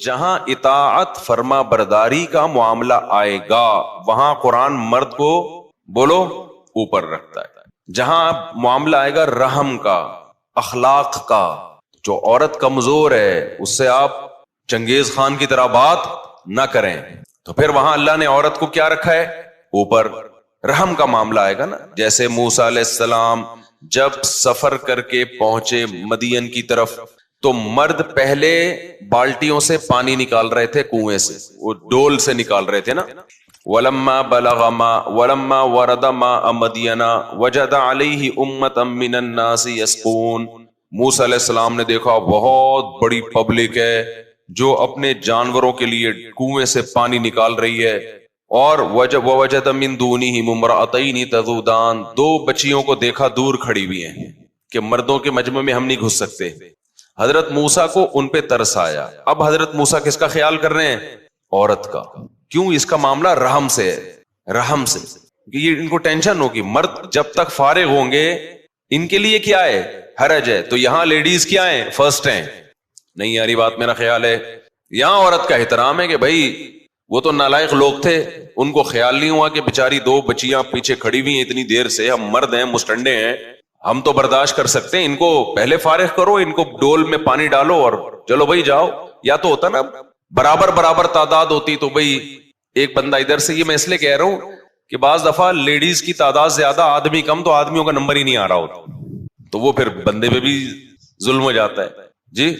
جہاں اطاعت فرما برداری کا معاملہ آئے گا وہاں قرآن مرد کو بولو اوپر رکھتا ہے. جہاں معاملہ آئے گا رحم کا، اخلاق کا، جو عورت کمزور ہے اس سے آپ چنگیز خان کی طرح بات نہ کریں، تو پھر وہاں اللہ نے عورت کو کیا رکھا ہے؟ اوپر. رحم کا معاملہ آئے گا نا، جیسے موسیٰ علیہ السلام جب سفر کر کے پہنچے مدین کی طرف تو مرد پہلے بالٹیوں سے پانی نکال رہے تھے، کنویں سے، وہ ڈول سے نکال رہے تھے نا. وَلَمَّا بَلَغَ مَاءَ وَلَمَّا وَرَدَ مَاءَ مَدْيَنَ وَجَدَ عَلَيْهِ أُمَّةً مِّنَ النَّاسِ يَسْقُونَ. موسیٰ علیہ السلام نے دیکھا بہت بڑی پبلک ہے جو اپنے جانوروں کے لیے کنویں سے پانی نکال رہی ہے، اور وَوَجَدَ مِن دُونِهِمُ امْرَأَتَيْنِ تَذُودَانِ، دو بچیوں کو دیکھا دور کھڑی ہوئی ہیں کہ مردوں کے مجمع میں ہم نہیں گھس سکتے. حضرت موسیٰ کو ان پہ ترس آیا. اب حضرت موسیٰ کس کا خیال کر رہے ہیں؟ عورت کا. کیوں؟ اس کا معاملہ رحم سے ہے، رحم سے. یہ ان کو ٹینشن ہوگی، مرد جب تک فارغ ہوں گے ان کے لیے کیا ہے؟ حرج ہے. تو یہاں لیڈیز کیا ہیں؟ فرسٹ ہیں. نہیں یاری بات میرا خیال ہے یہاں عورت کا احترام ہے کہ بھائی وہ تو نالائق لوگ تھے، ان کو خیال نہیں ہوا کہ بیچاری دو بچیاں پیچھے کھڑی ہوئی ہیں اتنی دیر سے، ہم مرد ہیں، مسٹنڈے ہیں، ہم تو برداشت کر سکتے ہیں، ان کو پہلے فارغ کرو، ان کو ڈول میں پانی ڈالو اور چلو بھائی جاؤ. یا تو ہوتا نا برابر تعداد ہوتی تو بھائی ایک بندہ ادھر سے. یہ میں اس لیے کہہ رہا ہوں کہ بعض دفعہ لیڈیز کی تعداد زیادہ آدمی کم تو آدمیوں کا نمبر ہی نہیں آ رہا ہوتا، تو وہ پھر بندے پہ بھی ظلم ہو جاتا ہے. جی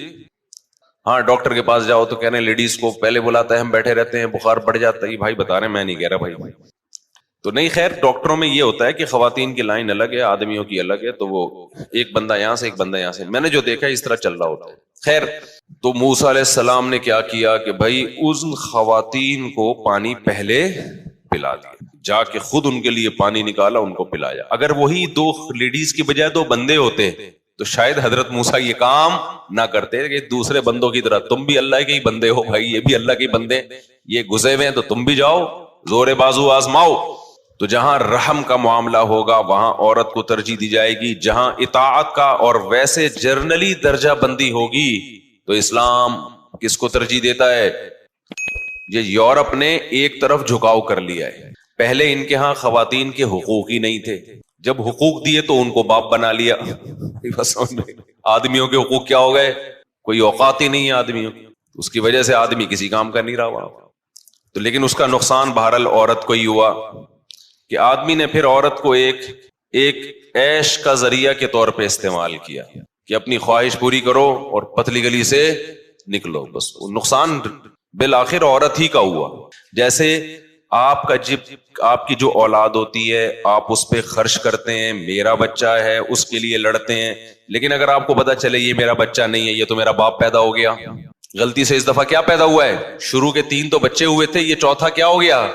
ہاں، ڈاکٹر کے پاس جاؤ تو کہہ رہے ہیں لیڈیز کو پہلے بلاتا ہے، ہم بیٹھے رہتے ہیں، بخار بڑھ جاتا ہے. بھائی بتا رہے ہیں، میں نہیں کہہ رہا بھائی. تو نہیں، خیر ڈاکٹروں میں یہ ہوتا ہے کہ خواتین کی لائن الگ ہے، آدمیوں کی الگ ہے، تو وہ ایک بندہ یہاں سے ایک بندہ یہاں سے، میں نے جو دیکھا اس طرح چل رہا ہوتا ہے. خیر، تو موسیٰ علیہ السلام نے کیا کیا کہ بھائی ان خواتین کو پانی پہلے پلا دیا، جا کے خود ان کے لیے پانی نکالا، ان کو پلایا. اگر وہی دو لیڈیز کی بجائے دو بندے ہوتے تو شاید حضرت موسیٰ یہ کام نہ کرتے کہ دوسرے بندوں کی طرح تم بھی اللہ کے ہی بندے ہو بھائی، یہ بھی اللہ کے بندے، یہ گھسے ہوئے ہیں تو تم بھی جاؤ زور بازو آزماؤ. تو جہاں رحم کا معاملہ ہوگا وہاں عورت کو ترجیح دی جائے گی. جہاں اطاعت کا اور ویسے جرنلی درجہ بندی ہوگی تو اسلام کس کو ترجیح دیتا ہے؟ یہ یورپ نے ایک طرف جھکاؤ کر لیا ہے. پہلے ان کے ہاں خواتین کے حقوق ہی نہیں تھے، جب حقوق دیے تو ان کو باپ بنا لیا. آدمیوں کے حقوق کیا ہو گئے؟ کوئی اوقات ہی نہیں ہے آدمیوں کی، اس کی وجہ سے آدمی کسی کام کا نہیں رہا ہوا. تو لیکن اس کا نقصان بہرحال عورت کو ہی ہوا کہ آدمی نے پھر عورت کو ایک عیش کا ذریعہ کے طور پہ استعمال کیا کہ اپنی خواہش پوری کرو اور پتلی گلی سے نکلو. بس نقصان بالآخر عورت ہی کا ہوا. جیسے آپ کا آپ کی جو اولاد ہوتی ہے آپ اس پہ خرچ کرتے ہیں، میرا بچہ ہے اس کے لیے لڑتے ہیں، لیکن اگر آپ کو پتا چلے یہ میرا بچہ نہیں ہے، یہ تو میرا باپ پیدا ہو گیا، غلطی سے اس دفعہ کیا پیدا ہوا ہے؟ شروع کے 3 تو بچے ہوئے تھے، یہ چوتھا کیا ہو گیا؟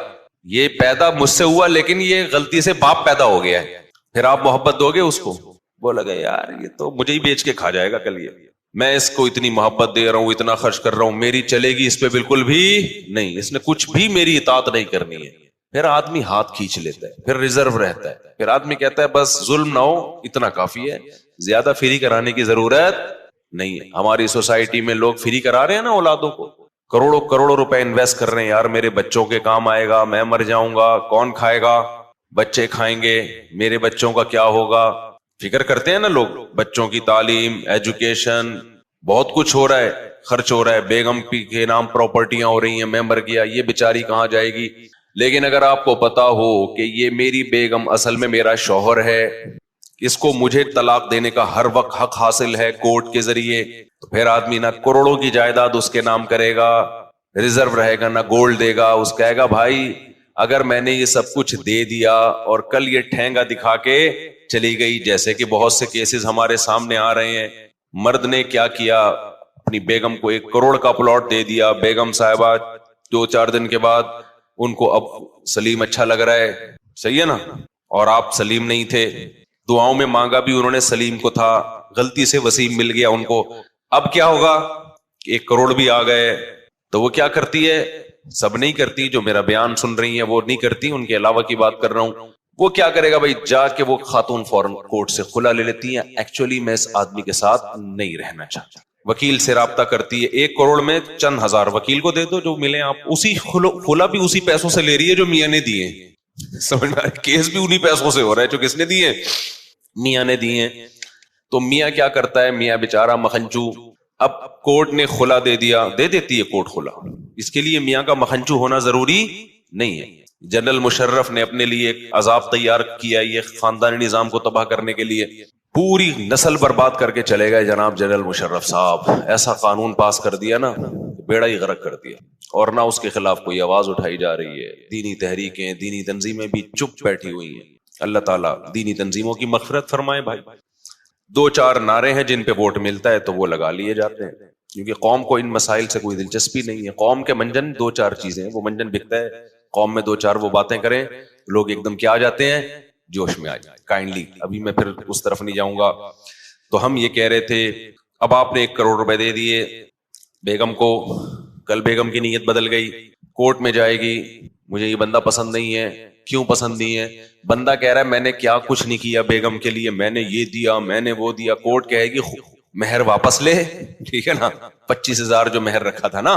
یہ پیدا مجھ سے ہوا لیکن یہ غلطی سے باپ پیدا ہو گیا ہے. پھر آپ محبت دو گے اس کو؟ بولا گا یار یہ تو مجھے ہی بیچ کے کھا جائے گا کل، یہ میں اس کو اتنی محبت دے رہا ہوں، اتنا خرچ کر رہا ہوں، میری چلے گی اس پہ بالکل بھی نہیں، اس نے کچھ بھی میری اطاعت نہیں کرنی ہے. پھر آدمی ہاتھ کھینچ لیتا ہے، پھر ریزرو رہتا ہے، پھر آدمی کہتا ہے بس ظلم نہ ہو اتنا کافی ہے، زیادہ فری کرانے کی ضرورت نہیں ہے. ہماری سوسائٹی میں لوگ فری کرا رہے ہیں نا اولادوں کو، کروڑوں روپے انویسٹ کر رہے ہیں، یار میرے بچوں کے کام آئے گا، میں مر جاؤں گا کون کھائے گا؟ بچے کھائیں گے، میرے بچوں کا کیا ہوگا؟ فکر کرتے ہیں نا لوگ، بچوں کی تعلیم، ایجوکیشن، بہت کچھ ہو رہا ہے، خرچ ہو رہا ہے، بیگم کے نام پراپرٹیاں ہو رہی ہیں، میں مر گیا یہ بیچاری کہاں جائے گی؟ لیکن اگر آپ کو پتا ہو کہ یہ میری بیگم اصل میں میرا شوہر ہے، اس کو مجھے طلاق دینے کا ہر وقت حق حاصل ہے کورٹ کے ذریعے، تو پھر آدمی نہ کروڑوں کی جائیداد اس کے نام کرے گا، ریزرو رہے گا، نہ گولڈ دے گا. اس کہے گا بھائی اگر میں نے یہ سب کچھ دے دیا اور کل یہ ٹھینگا دکھا کے چلی گئی، جیسے کہ بہت سے کیسز ہمارے سامنے آ رہے ہیں، مرد نے کیا کیا، اپنی بیگم کو 1 کروڑ کا پلاٹ دے دیا، بیگم صاحبہ 2-4 دن کے بعد ان کو اب سلیم اچھا لگ رہا ہے، صحیح ہے نا، اور آپ سلیم نہیں تھے، دعاؤں میں مانگا بھی انہوں نے سلیم کو تھا، غلطی سے وسیم مل گیا ان کو. اب کیا ہوگا؟ 1 کروڑ بھی آ گئے. تو وہ کیا کرتی ہے؟ سب نہیں کرتی، جو میرا بیان سن رہی ہیں وہ نہیں کرتی، ان کے علاوہ کی بات کر رہا ہوں. وہ کیا کرے گا بھائی؟ جا کے وہ خاتون فوراً کورٹ سے خلا لے لیتی ہیں، ایکچولی میں اس آدمی کے ساتھ نہیں رہنا چاہتا، وکیل سے رابطہ کرتی ہے, 1 کروڑ میں چند ہزار وکیل کو دے دو جو ملے, آپ اسی خلا بھی اسی پیسوں سے لے رہی ہے جو میاں نے دیے, سمجھ میں, کیس بھی انہی پیسوں سے ہو رہا ہے جو کس نے دیے, میاں نے دیے. تو میاں کیا کرتا ہے, میاں بیچارہ مکھنچو, اب کورٹ نے خلا دے دیا, دے دیتی ہے کورٹ خلا, اس کے لیے میاں کا مکھنچو ہونا ضروری نہیں ہے. جنرل مشرف نے اپنے لیے ایک عذاب تیار کیا یہ خاندانی نظام کو تباہ کرنے کے لیے, پوری نسل برباد کر کے چلے گئے جناب جنرل مشرف صاحب, ایسا قانون پاس کر دیا نا, بیڑا ہی غرق کر دیا, اور نہ اس کے خلاف کوئی آواز اٹھائی جا رہی ہے. دینی تحریکیں, دینی تنظیمیں بھی چپ بیٹھی ہوئی ہیں. اللہ تعالیٰ دینی تنظیموں کی مغفرت فرمائے بھائی. 2-4 نعرے ہیں جن پہ ووٹ ملتا ہے تو وہ لگا لیے جاتے ہیں, کیونکہ قوم کو ان مسائل سے کوئی دلچسپی نہیں ہے. قوم کے منجن 2-4 چیزیں ہیں, وہ منجن بکتا ہے, قوم میں 2-4 وہ باتیں کریں, لوگ ایک دم کیا آ جاتے ہیں, جوش میں آ جائیں. کائنڈلی ابھی میں پھر اس طرف نہیں جاؤں گا. تو ہم یہ کہہ رہے تھے, اب آپ نے 1 کروڑ روپے دے دیے بیگم کو, کل بیگم کی نیت بدل گئی, کورٹ میں جائے گی, مجھے یہ بندہ پسند نہیں ہے. کیوں پسند نہیں ہے؟ بندہ کہہ رہا ہے میں نے کیا کچھ نہیں کیا بیگم کے لیے, میں نے یہ دیا, میں نے وہ دیا. کورٹ کہے گی مہر واپس لے, ٹھیک ہے نا, 25,000 جو مہر رکھا تھا نا,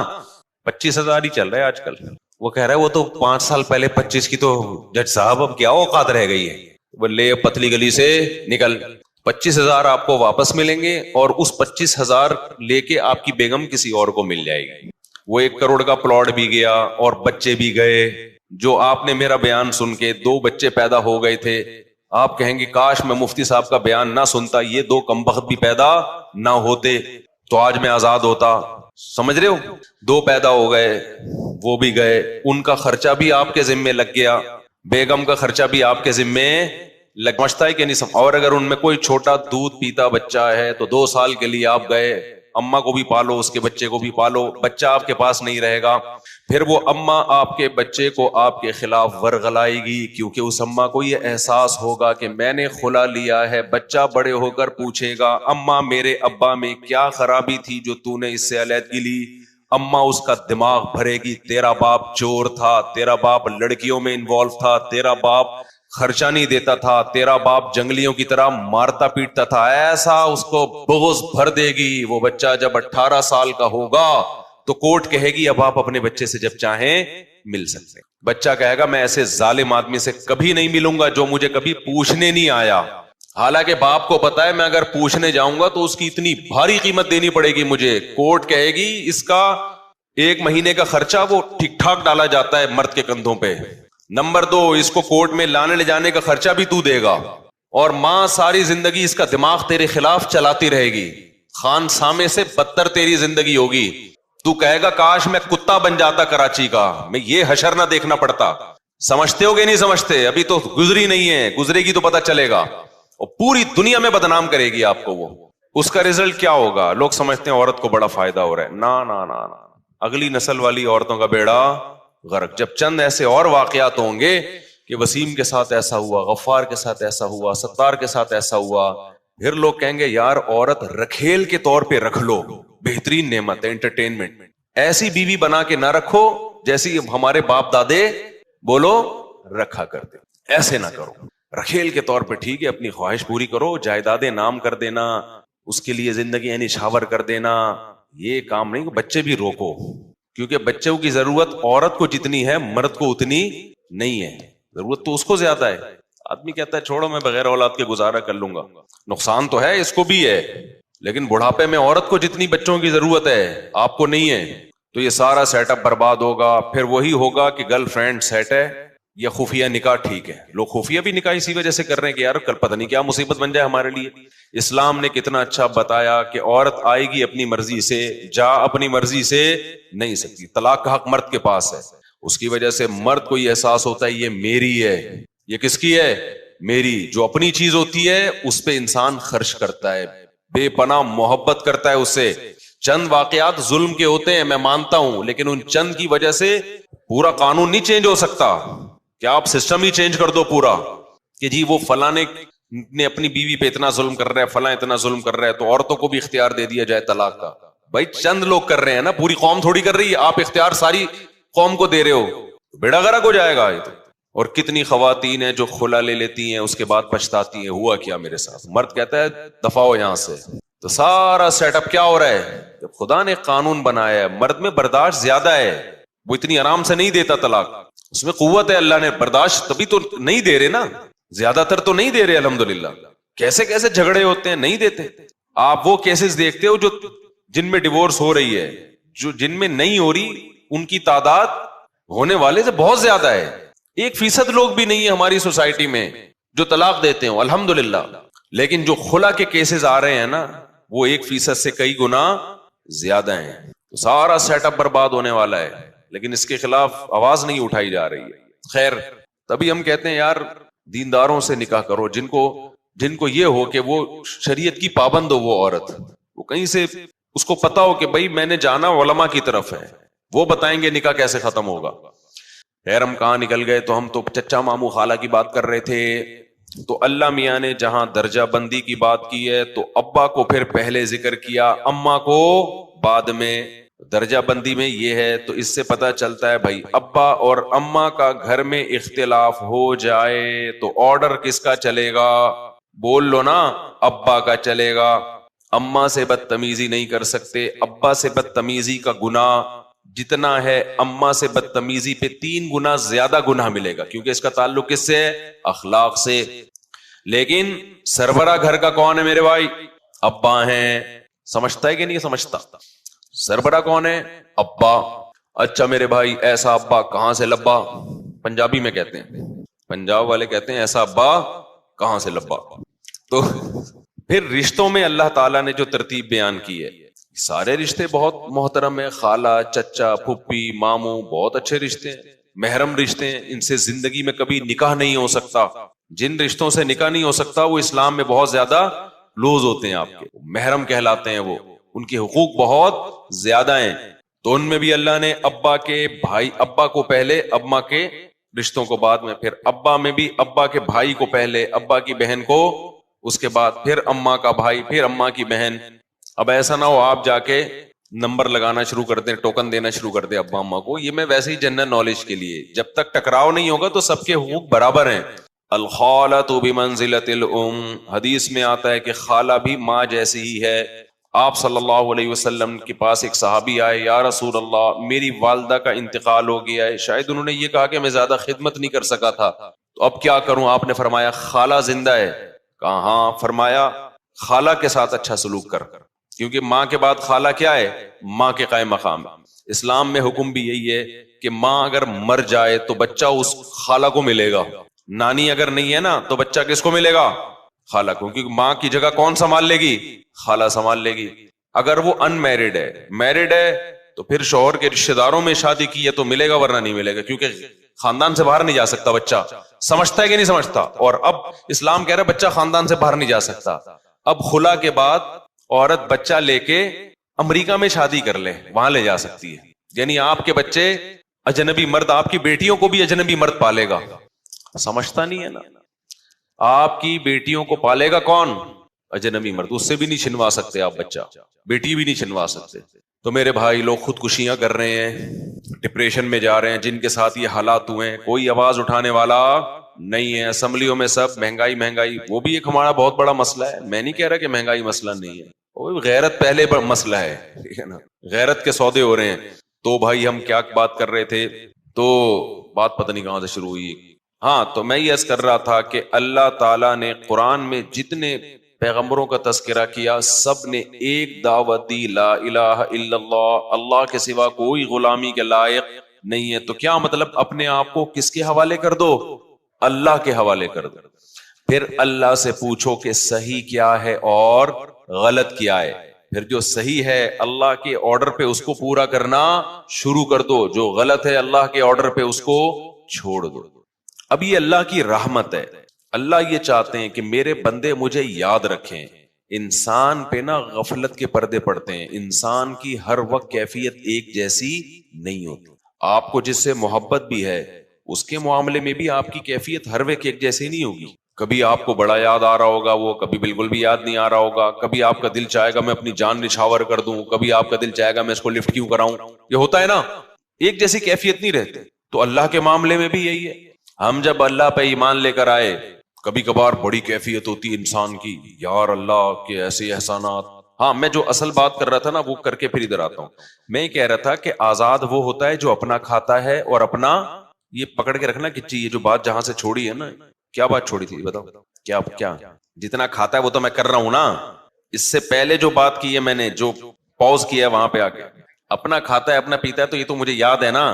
25,000 ہی چل رہا ہے آج کل. وہ کہہ رہا ہے وہ تو 5 سال پہلے 25 کی, تو جج صاحب اب کیا اوقات رہ گئی ہے, وہ لے پتلی گلی سے نکل. 25,000 آپ کو واپس ملیں گے, اور اس 25,000 لے کے آپ کی بیگم کسی اور کو مل جائے گی. وہ 1 کروڑ کا پلاٹ بھی گیا اور بچے بھی گئے. جو آپ نے میرا بیان سن کے 2 بچے پیدا ہو گئے تھے, آپ کہیں گے کاش میں مفتی صاحب کا بیان نہ سنتا, یہ 2 کمبخت بھی پیدا نہ ہوتے تو آج میں آزاد ہوتا. سمجھ رہے ہو, 2 پیدا ہو گئے, وہ بھی گئے, ان کا خرچہ بھی آپ کے ذمے لگ گیا, بیگم کا خرچہ بھی آپ کے ذمے سمجھتا ہے کہ نہیں. اور اگر ان میں کوئی چھوٹا دودھ پیتا بچہ ہے تو 2 سال کے لیے آپ گئے, اماں کو بھی پالو, اس کے بچے کو بھی پالو, بچہ آپ کے پاس نہیں رہے گا. پھر وہ اماں آپ کے بچے کو آپ کے خلاف ورغلائے گی, کیونکہ اس اماں کو یہ احساس ہوگا کہ میں نے خلا لیا ہے. بچہ بڑے ہو کر پوچھے گا اماں میرے ابا میں کیا خرابی تھی جو تو نے اس سے علیحدگی لی. اماں اس کا دماغ بھرے گی, تیرا باپ چور تھا, تیرا باپ لڑکیوں میں انوالو تھا, تیرا باپ خرچہ نہیں دیتا تھا, تیرا باپ جنگلیوں کی طرح مارتا پیٹتا تھا. ایسا اس کو بغض بھر دے گی. وہ بچہ جب 18 سال کا ہوگا تو کورٹ کہے گی اب آپ اپنے بچے سے جب چاہیں مل سکتے. بچہ کہے گا میں ایسے ظالم آدمی سے کبھی نہیں ملوں گا جو مجھے کبھی پوچھنے نہیں آیا. حالانکہ باپ کو پتا ہے میں اگر پوچھنے جاؤں گا تو اس کی اتنی بھاری قیمت دینی پڑے گی مجھے. کورٹ کہے گی اس کا 1 مہینے کا خرچہ وہ ٹھیک ٹھاک ڈالا جاتا ہے مرد کے کندھوں پہ. نمبر 2, اس کو کورٹ میں لانے لے جانے کا خرچہ بھی تو دے گا, اور ماں ساری زندگی اس کا دماغ تیرے خلاف چلاتی رہے گی. خان سامے سے بدتر تیری زندگی ہوگی. تو کہے گا کاش میں کتا بن جاتا کراچی کا, میں یہ حشر نہ دیکھنا پڑتا. سمجھتے ہو گے نہیں سمجھتے؟ ابھی تو گزری نہیں ہے, گزرے گی تو پتہ چلے گا, اور پوری دنیا میں بدنام کرے گی آپ کو وہ. اس کا رزلٹ کیا ہوگا؟ لوگ سمجھتے ہیں عورت کو بڑا فائدہ ہو رہا ہے. نا نا نا نا, اگلی نسل والی عورتوں کا بیڑا غرق. جب چند ایسے اور واقعات ہوں گے کہ وسیم کے ساتھ ایسا ہوا, غفار کے ساتھ ایسا ہوا, ستار کے ساتھ ایسا ہوا, پھر لوگ کہیں گے یار عورت رکھیل کے طور پہ رکھ لو, بہترین نعمت ہے, انٹرٹینمنٹ. ایسی بیوی بنا کے نہ رکھو جیسی ہمارے باپ دادے بولو رکھا کرتے, ایسے نہ کرو. رکھیل کے طور پہ ٹھیک ہے, اپنی خواہش پوری کرو, جائیدادیں نام کر دینا, اس کے لیے زندگی یعنی نچھاور کر دینا, یہ کام نہیں. بچے بھی روکو, کیونکہ بچوں کی ضرورت عورت کو جتنی ہے مرد کو اتنی نہیں ہے. ضرورت تو اس کو زیادہ ہے. آدمی کہتا ہے چھوڑو میں بغیر اولاد کے گزارا کر لوں گا. نقصان تو ہے اس کو بھی ہے, لیکن بڑھاپے میں عورت کو جتنی بچوں کی ضرورت ہے آپ کو نہیں ہے, تو یہ سارا سیٹ اپ برباد ہوگا. پھر وہی ہوگا کہ گرل فرینڈ سیٹ ہے یا خفیہ نکاح ٹھیک ہے. لوگ خفیہ بھی نکاح اسی وجہ سے کر رہے ہیں کہ یار کل پتہ نہیں کیا مصیبت بن جائے ہمارے لیے. اسلام نے کتنا اچھا بتایا کہ عورت آئے گی اپنی مرضی سے, جا اپنی مرضی سے نہیں سکتی. طلاق کا حق مرد کے پاس ہے. اس کی وجہ سے مرد کو یہ احساس ہوتا ہے یہ میری ہے. یہ کس کی ہے؟ میری. جو اپنی چیز ہوتی ہے اس پہ انسان خرچ کرتا ہے, بے پناہ محبت کرتا ہے اس سے. چند واقعات ظلم کے ہوتے ہیں میں مانتا ہوں, لیکن ان چند کی وجہ سے پورا قانون نہیں چینج ہو سکتا. کیا آپ سسٹم ہی چینج کر دو پورا کہ جی وہ فلاں نے اپنی بیوی پہ اتنا ظلم کر رہا ہے, فلاں اتنا ظلم کر رہا ہے, تو عورتوں کو بھی اختیار دے دیا جائے طلاق کا. بھائی چند لوگ کر رہے ہیں نا, پوری قوم تھوڑی کر رہی ہے. آپ اختیار ساری قوم کو دے رہے ہو, بیڑا غرق ہو جائے گا. اور کتنی خواتین ہیں جو خلا لے لیتی ہیں اس کے بعد پچھتاتی ہیں ہوا کیا میرے ساتھ. مرد کہتا ہے دفع ہو یہاں سے, تو سارا سیٹ اپ کیا ہو رہا ہے؟ جب خدا نے قانون بنایا ہے مرد میں برداشت زیادہ ہے، وہ اتنی آرام سے نہیں دیتا طلاق، اس میں قوت ہے، اللہ نے برداشت تبھی تو نہیں دے رہے نا، زیادہ تر تو نہیں دے رہے الحمدللہ، کیسے کیسے جھگڑے ہوتے ہیں نہیں دیتے۔ آپ وہ کیسز دیکھتے ہو جو جن میں ڈیورس ہو رہی ہے، جو جن میں نہیں ہو رہی ان کی تعداد ہونے والے سے بہت زیادہ ہے، 1% لوگ بھی نہیں ہے ہماری سوسائٹی میں جو طلاق دیتے ہوں الحمدللہ، لیکن جو خلا کے کیسز آ رہے ہیں نا وہ 1% سے کئی گنا زیادہ ہیں، تو سارا سیٹ اپ برباد ہونے والا ہے، لیکن اس کے خلاف آواز نہیں اٹھائی جا رہی ہے۔ خیر، تبھی ہم کہتے ہیں یار دینداروں سے نکاح کرو، جن کو یہ ہو کہ وہ شریعت کی پابند ہو، وہ عورت وہ کہیں سے اس کو پتا ہو کہ بھائی میں نے جانا علماء کی طرف ہے، وہ بتائیں گے نکاح کیسے ختم ہوگا۔ خیر، ہم کہاں نکل گئے؟ تو ہم تو چچا ماموں خالہ کی بات کر رہے تھے۔ تو اللہ میاں نے جہاں درجہ بندی کی بات کی ہے تو ابا کو پھر پہلے ذکر کیا، اماں کو بعد میں۔ درجہ بندی میں یہ ہے تو اس سے پتا چلتا ہے بھائی ابا اور اماں کا گھر میں اختلاف ہو جائے تو آرڈر کس کا چلے گا؟ بول لو نا، ابا کا چلے گا۔ اماں سے بدتمیزی نہیں کر سکتے، ابا سے بدتمیزی کا گناہ جتنا ہے اماں سے بدتمیزی پہ 3 گنا زیادہ گناہ ملے گا، کیونکہ اس کا تعلق کس سے ہے؟ اخلاق سے۔ لیکن سربراہ گھر کا کون ہے میرے بھائی؟ ابا ہیں۔ سمجھتا ہے کہ نہیں سمجھتا؟ سربراہ کون ہے؟ ابا۔ اچھا میرے بھائی، ایسا ابا کہاں سے لبا؟ پنجابی میں کہتے ہیں، پنجاب والے کہتے ہیں ایسا ابا کہاں سے لبا۔ تو پھر رشتوں میں اللہ تعالیٰ نے جو ترتیب بیان کی ہے، سارے رشتے بہت محترم ہیں، خالہ، چچا، پھپھی، ماموں، بہت اچھے رشتے ہیں، محرم رشتے ہیں، ان سے زندگی میں کبھی نکاح نہیں ہو سکتا۔ جن رشتوں سے نکاح نہیں ہو سکتا وہ اسلام میں بہت زیادہ لوز ہوتے ہیں، آپ کے محرم کہلاتے ہیں، وہ ان کے حقوق بہت زیادہ ہیں۔ تو ان میں بھی اللہ نے ابا کے بھائی، ابا کو پہلے، اماں کے رشتوں کو بعد میں، پھر ابا میں بھی ابا کے بھائی کو پہلے، ابا کی بہن کو اس کے بعد، پھر اماں کا بھائی، پھر اماں کی بہن۔ اب ایسا نہ ہو آپ جا کے نمبر لگانا شروع کر دیں، ٹوکن دینا شروع کر دیں ابا اماں کو، یہ میں ویسے ہی جنرل نالج کے لیے، جب تک ٹکراؤ نہیں ہوگا تو سب کے حقوق برابر ہیں۔ الخالۃ بمنزلۃ الام، حدیث میں آتا ہے کہ خالہ بھی ماں جیسی ہی ہے۔ آپ صلی اللہ علیہ وسلم کے پاس ایک صحابی آئے، یا رسول اللہ میری والدہ کا انتقال ہو گیا ہے، شاید انہوں نے یہ کہا کہ میں زیادہ خدمت نہیں کر سکا تھا تو اب کیا کروں؟ آپ نے فرمایا خالہ زندہ ہے؟ کہا ہاں۔ فرمایا خالہ کے ساتھ اچھا سلوک کر، کیونکہ ماں کے بعد خالہ کیا ہے؟ ماں کے قائم مقام۔ اسلام میں حکم بھی یہی ہے کہ ماں اگر مر جائے تو بچہ اس خالہ کو ملے گا، نانی اگر نہیں ہے نا تو بچہ کس کو ملے گا؟ خالہ کو، کیونکہ ماں کی جگہ کون سنبھال لے گی؟ خالہ سنبھال لے گی۔ اگر وہ ان میرڈ ہے، میرڈ ہے تو پھر شوہر کے رشتہ داروں میں شادی کی ہے تو ملے گا، ورنہ نہیں ملے گا، کیونکہ خاندان سے باہر نہیں جا سکتا بچہ۔ سمجھتا ہے کہ نہیں سمجھتا؟ اور اب اسلام کہہ رہا ہے بچہ خاندان سے باہر نہیں جا سکتا۔ اب خلا کے بعد عورت بچہ لے کے امریکہ میں شادی کر لے، وہاں لے جا سکتی ہے، یعنی آپ کے بچے اجنبی مرد، آپ کی بیٹیوں کو بھی اجنبی مرد پالے گا۔ سمجھتا نہیں ہے نا؟ آپ کی بیٹیوں کو پالے گا کون؟ اجنبی مرد، اس سے بھی نہیں چھنوا سکتے آپ بچہ، بیٹی بھی نہیں چھنوا سکتے۔ تو میرے بھائی لوگ خودکشیاں کر رہے ہیں، ڈپریشن میں جا رہے ہیں، جن کے ساتھ یہ حالات ہوئے ہیں، کوئی آواز اٹھانے والا نہیں ہے۔ اسمبلیوں میں سب مہنگائی، وہ بھی ایک ہمارا بہت بڑا مسئلہ ہے، میں نہیں کہہ رہا کہ مہنگائی مسئلہ نہیں ہے، وہ غیرت پہلے مسئلہ ہے، ٹھیک ہے نا؟ غیرت کے سودے ہو رہے ہیں۔ تو بھائی ہم کیا بات کر رہے تھے؟ تو بات پتہ نہیں کہاں سے شروع ہوئی۔ ہاں، تو میں یہ عرض کر رہا تھا کہ اللہ تعالیٰ نے قرآن میں جتنے پیغمبروں کا تذکرہ کیا سب نے ایک دعوت دی، لا الہ الا اللہ، اللہ کے سوا کوئی غلامی کے لائق نہیں ہے۔ تو کیا مطلب؟ اپنے آپ کو کس کے حوالے کر دو؟ اللہ کے حوالے کر دو۔ پھر اللہ سے پوچھو کہ صحیح کیا ہے اور غلط کیا ہے، پھر جو صحیح ہے اللہ کے آرڈر پہ اس کو پورا کرنا شروع کر دو، جو غلط ہے اللہ کے آرڈر پہ اس کو چھوڑ دو۔ اب یہ اللہ کی رحمت ہے، اللہ یہ چاہتے ہیں کہ میرے بندے مجھے یاد رکھیں۔ انسان پہ نا غفلت کے پردے پڑتے ہیں، انسان کی ہر وقت کیفیت ایک جیسی نہیں ہوتی۔ آپ کو جس سے محبت بھی ہے اس کے معاملے میں بھی آپ کی کیفیت ہر وقت ایک جیسی نہیں ہوگی، کبھی آپ کو بڑا یاد آ رہا ہوگا، وہ کبھی بالکل بھی یاد نہیں آ رہا ہوگا، کبھی آپ کا دل چاہے گا میں اپنی جان نچھاور کر دوں، کبھی آپ کا دل چاہے گا میں اس کو لفٹ کیوں کراؤں، یہ ہوتا ہے نا، ایک جیسی کیفیت نہیں رہتے۔ تو اللہ کے معاملے میں بھی یہی ہے، ہم جب اللہ پہ ایمان لے کر آئے، کبھی کبھار بڑی کیفیت ہوتی ہے انسان کی، یار اللہ کے ایسے احسانات، ہاں میں جو اصل بات کر رہا تھا نا وہ کر کے پھر ادھر آتا ہوں. میں یہ کہہ رہا تھا کہ آزاد وہ ہوتا ہے جو اپنا کھاتا ہے اور اپنا, یہ پکڑ کے رکھنا کہ یہ جو بات جہاں سے چھوڑی ہے نا, کیا بات چھوڑی تھی بتاؤ, کیا جتنا کھاتا ہے وہ تو میں کر رہا ہوں نا. اس سے پہلے جو بات کی ہے میں نے, جو پاؤز کیا ہے وہاں پہ آ کے, اپنا کھاتا ہے اپنا پیتا ہے, تو یہ تو مجھے یاد ہے نا.